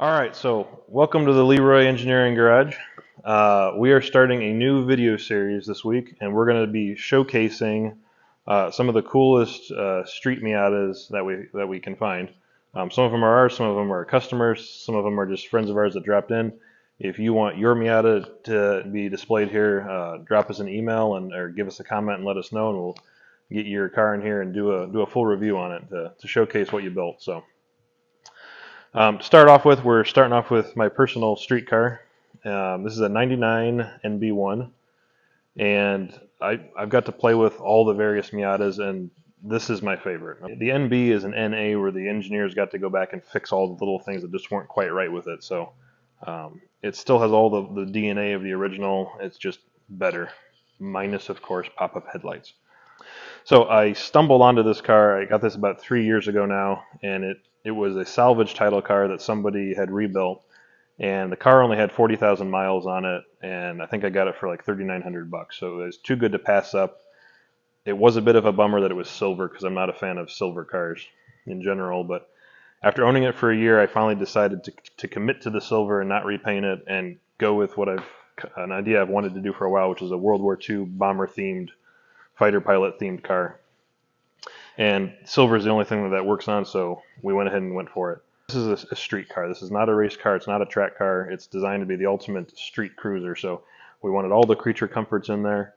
Alright, so welcome to the Leroy Engineering Garage. We are starting a new video series this week, and we're going to be showcasing some of the coolest street Miatas that we can find. Some of them are ours, some of them are customers, some of them are just friends of ours that dropped in. If you want your Miata to be displayed here, drop us an email or give us a comment and let us know, and we'll get your car in here and do a full review on it to showcase what you built. So. To start off with, we're starting off with my personal street car. This is a 99 NB1, and I've got to play with all the various Miatas, and this is my favorite. The NB is an NA where the engineers got to go back and fix all the little things that just weren't quite right with it. So it still has all the DNA of the original. It's just better, minus, of course, pop-up headlights. So I stumbled onto this car. I got this about 3 years ago now, and it was a salvage title car that somebody had rebuilt, and the car only had 40,000 miles on it, and I think I got it for like $3,900. So it was too good to pass up. It was a bit of a bummer that it was silver because I'm not a fan of silver cars in general, but after owning it for a year, I finally decided to commit to the silver and not repaint it and go with an idea I've wanted to do for a while, which is a World War II bomber-themed, fighter pilot-themed car. And silver is the only thing that works on, so we went ahead and went for it. This is a street car. This is not a race car. It's not a track car. It's designed to be the ultimate street cruiser. So we wanted all the creature comforts in there.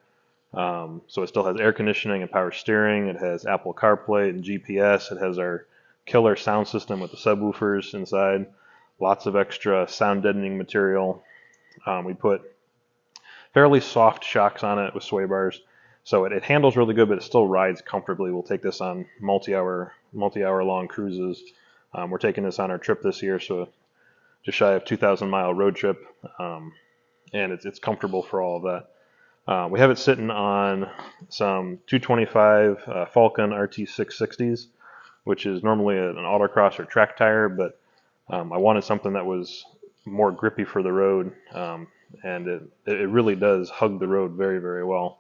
So it still has air conditioning and power steering. It has Apple CarPlay and GPS. It has our killer sound system with the subwoofers inside. Lots of extra sound deadening material. We put fairly soft shocks on it with sway bars. So it handles really good, but it still rides comfortably. We'll take this on multi-hour long cruises. We're taking this on our trip this year, so just shy of 2,000-mile road trip, and it's comfortable for all of that. We have it sitting on some 225 Falcon RT660s, which is normally an autocross or track tire, but I wanted something that was more grippy for the road, and it really does hug the road very, very well.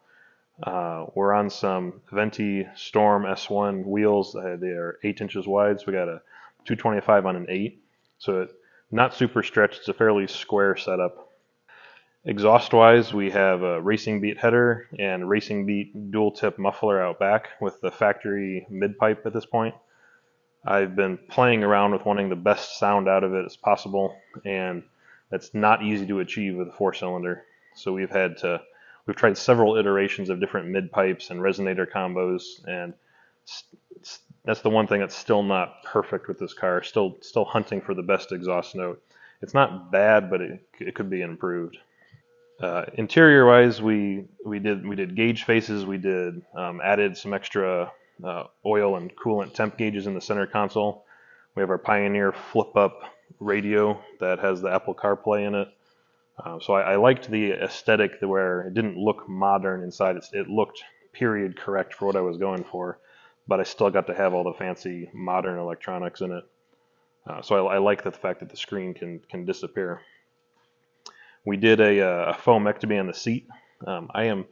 We're on some Venti Storm S1 wheels. They are 8 inches wide, so we got a 225 on an 8. So not super stretched. It's a fairly square setup. Exhaust-wise, we have a Racing Beat header and Racing Beat dual-tip muffler out back with the factory mid-pipe at this point. I've been playing around with wanting the best sound out of it as possible, and that's not easy to achieve with a 4-cylinder. So we've tried several iterations of different mid-pipes and resonator combos, and that's the one thing that's still not perfect with this car. Still hunting for the best exhaust note. It's not bad, but it could be improved. Interior-wise, we did gauge faces. We did added some extra oil and coolant temp gauges in the center console. We have our Pioneer flip-up radio that has the Apple CarPlay in it. So I liked the aesthetic where it didn't look modern inside. It looked period correct for what I was going for, but I still got to have all the fancy modern electronics in it. So I like the fact that the screen can disappear. We did a foamectomy on the seat. I am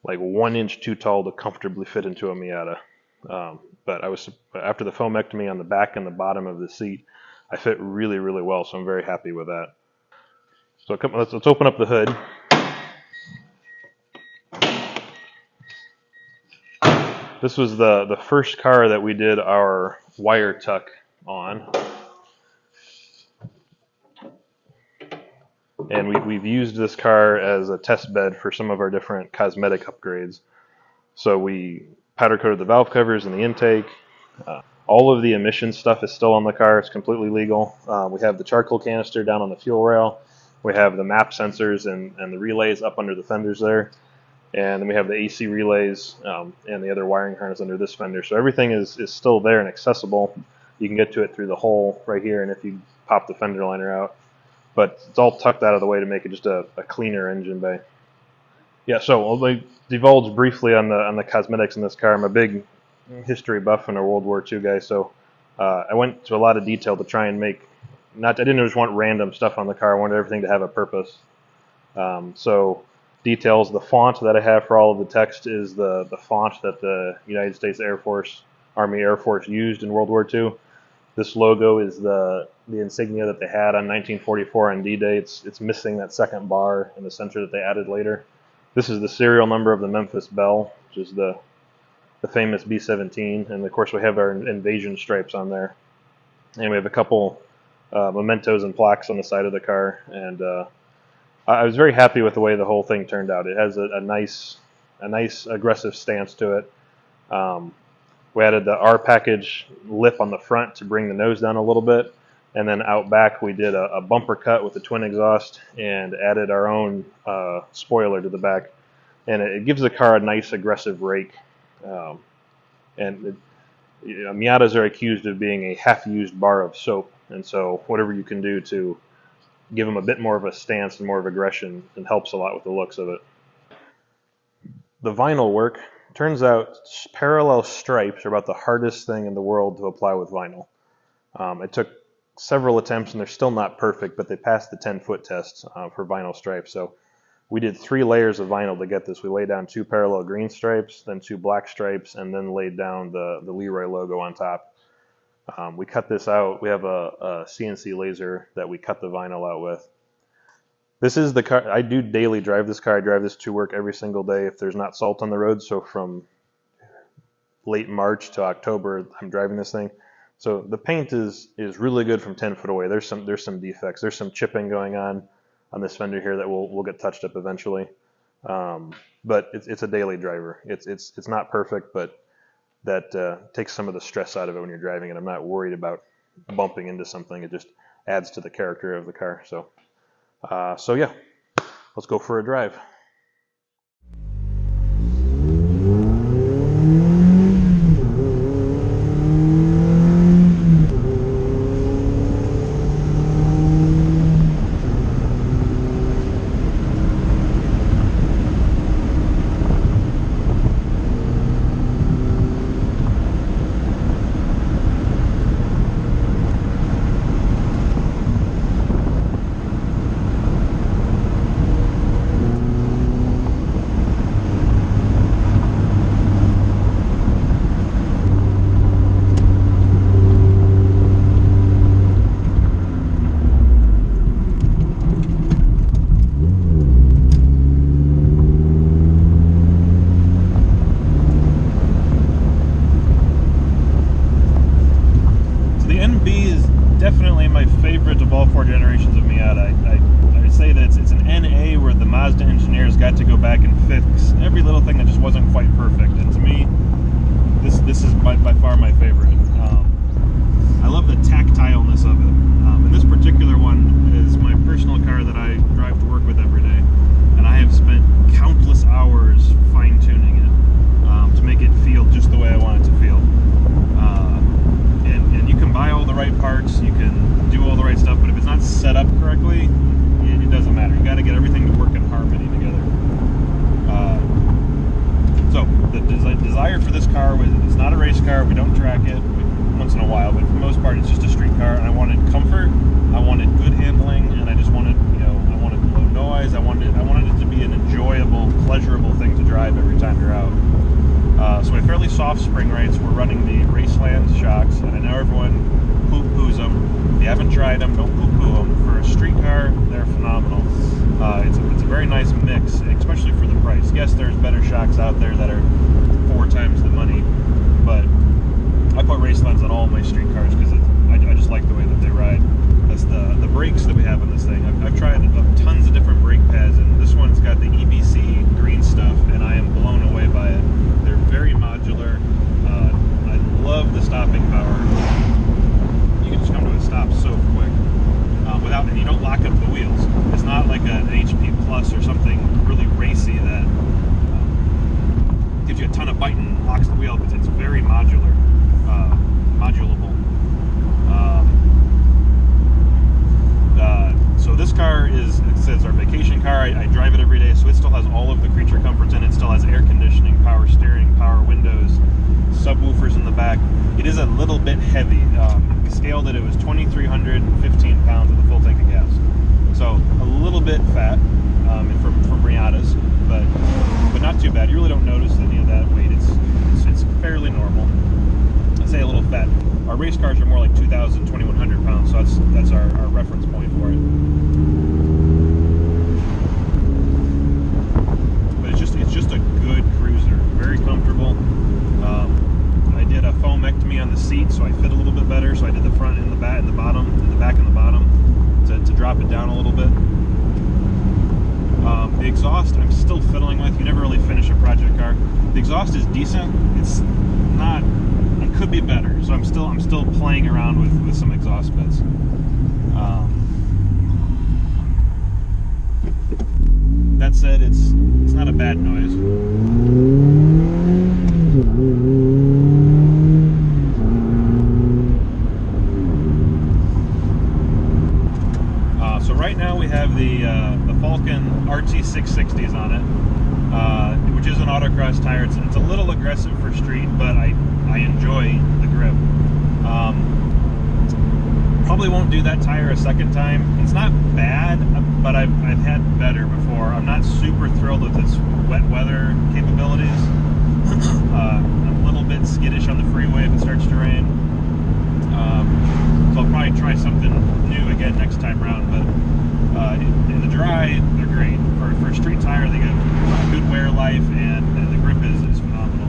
like 1 inch too tall to comfortably fit into a Miata, but after the foamectomy on the back and the bottom of the seat, I fit really, really well. So I'm very happy with that. So let's open up the hood. This was the first car that we did our wire tuck on. And we've used this car as a test bed for some of our different cosmetic upgrades. So we powder coated the valve covers and the intake. All of the emission stuff is still on the car. It's completely legal. We have the charcoal canister down on the fuel rail. We have the map sensors and the relays up under the fenders there. And then we have the AC relays and the other wiring harness under this fender. So everything is still there and accessible. You can get to it through the hole right here, and if you pop the fender liner out. But it's all tucked out of the way to make it just a cleaner engine bay. Yeah, so I'll divulge briefly on the cosmetics in this car. I'm a big history buff and a World War II guy, so I went to a lot of detail to try and make. I didn't just want random stuff on the car. I wanted everything to have a purpose. So details, the font that I have for all of the text is the font that the United States Army Air Force used in World War II. This logo is the the insignia that they had on 1944 on D-Day. It's missing that second bar in the center that they added later. This is the serial number of the Memphis Belle, which is the famous B-17, and of course we have our invasion stripes on there, and we have a couple mementos and plaques on the side of the car, and I was very happy with the way the whole thing turned out. It has a nice aggressive stance to it. We added the R package lip on the front to bring the nose down a little bit, and then out back we did a bumper cut with the twin exhaust and added our own spoiler to the back, and it gives the car a nice aggressive rake. Miatas are accused of being a half-used bar of soap, and so whatever you can do to give them a bit more of a stance and more of aggression, it helps a lot with the looks of it. The vinyl work, turns out parallel stripes are about the hardest thing in the world to apply with vinyl. It took several attempts, and they're still not perfect, but they passed the 10-foot test for vinyl stripes. So we did 3 layers of vinyl to get this. We laid down 2 parallel green stripes, then 2 black stripes, and then laid down the Leroy logo on top. We cut this out. We have a CNC laser that we cut the vinyl out with. This is the car. I do daily drive this car. I drive this to work every single day if there's not salt on the road. So from late March to October, I'm driving this thing. So the paint is really good from 10 foot away. There's some defects. There's some chipping going on this fender here that will get touched up eventually. But it's a daily driver. It's not perfect, but that takes some of the stress out of it when you're driving it. I'm not worried about bumping into something. It just adds to the character of the car. So yeah, let's go for a drive. Definitely my favorite of all 4 generations of Miata. I would say that it's an NA where the Mazda engineers got to go back and fix every little thing that just wasn't quite perfect. And to me, this is by far my favorite. I love the tactileness of it. And this particular one is my personal car that I drive to work with every day. And I have spent countless hours fine-tuning it to make it feel just the way I want it to feel. And you can buy all the right parts, you can do all the right stuff, but if it's not set up correctly, it doesn't matter. You got to get everything to work in harmony together. So the desire for this car was, it's not a race car. We don't track it once in a while, but for the most part, it's just a street car. And I wanted comfort, I wanted good handling, and I just wanted, I wanted low noise. I wanted it to be an enjoyable, pleasurable thing to drive every time you're out. So we have fairly soft spring rates. We're running the Raceland Shocks, and I know everyone poo-poos them. If you haven't tried them, don't poo-poo them. For a street car, they're phenomenal. It's a very nice mix, especially for the price. Yes, there's better shocks out there that are 4 times the money, but I put Racelands on all my street cars because I just like the way that they ride. That's the brakes that we have on this thing. I've tried tons of different brake pads, and this one's got the EBC green stuff, and I am blown away by it. They're very modular. I love the stopping power. You can just come to a stop so quick and you don't lock up the wheels. It's not like an HP Plus or something really racy that gives you a ton of bite and locks the wheel, because it's very modulable. So this car it's our vacation car. I drive it every day, so it still has all of the creature comforts in it. It still has air conditioning, power steering, power windows, subwoofers in the back. It is a little bit heavy. Scaled it was 2,315 pounds with a full tank of gas. So a little bit fat from Miatas, but not too bad. You really don't notice any of that weight. It's fairly normal. I'd say a little fat. Our race cars are more like 2,000, 2,100 pounds, so that's exhaust I'm still fiddling with. You never really finish a project car. The exhaust is decent. It's not. It could be better. So I'm still playing around with some exhaust bits. That said, it's not a bad noise. So right now we have the Falcon RT660s on it, which is an autocross tire. It's a little aggressive for street, but I enjoy the grip. Probably won't do that tire a second time. It's not bad, but I've had better before. I'm not super thrilled with its wet weather capabilities. I'm a little bit skittish on the freeway if it starts to rain. So I'll probably try something new again next time around, but in the dry, they're great. For a street tire, they get good wear life, and the grip is phenomenal.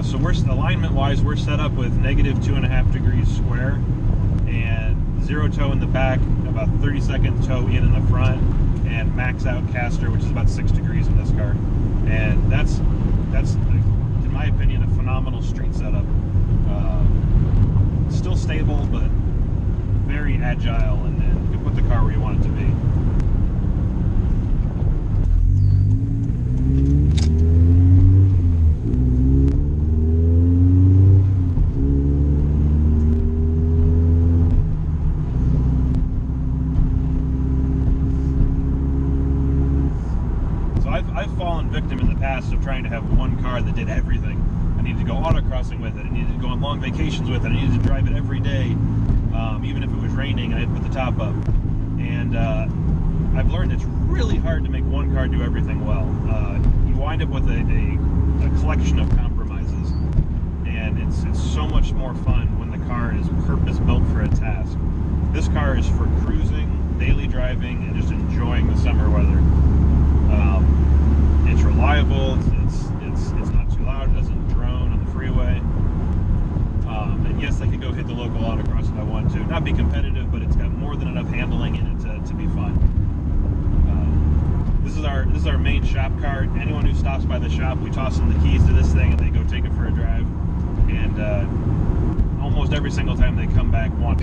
So alignment-wise, we're set up with -2.5 degrees square, and 0 toe in the back, about 32nd toe in the front, and max out caster, which is about 6 degrees in this car. And that's in my opinion, a phenomenal street setup. Still stable, but very agile, and you can put the car where you want it to be. I've fallen victim in the past of trying to have one car that did everything. I needed to go autocrossing with it. I needed to go on long vacations with it. I needed to drive it every day, even if it was raining. I had to put the top up. And I've learned it's really hard to make one car do everything well. You wind up with a collection of compromises, and it's so much more fun when the car is purpose-built for a task. This car is for cruising, daily driving, and just enjoying the summer weather. It's reliable. It's not too loud. It doesn't drone on the freeway. And yes, I could go hit the local autocross if I want to. Not be competitive, but it's got more than enough handling in it to be fun. This is our main shop car. Anyone who stops by the shop, we toss them the keys to this thing, and they go take it for a drive. And almost every single time they come back, want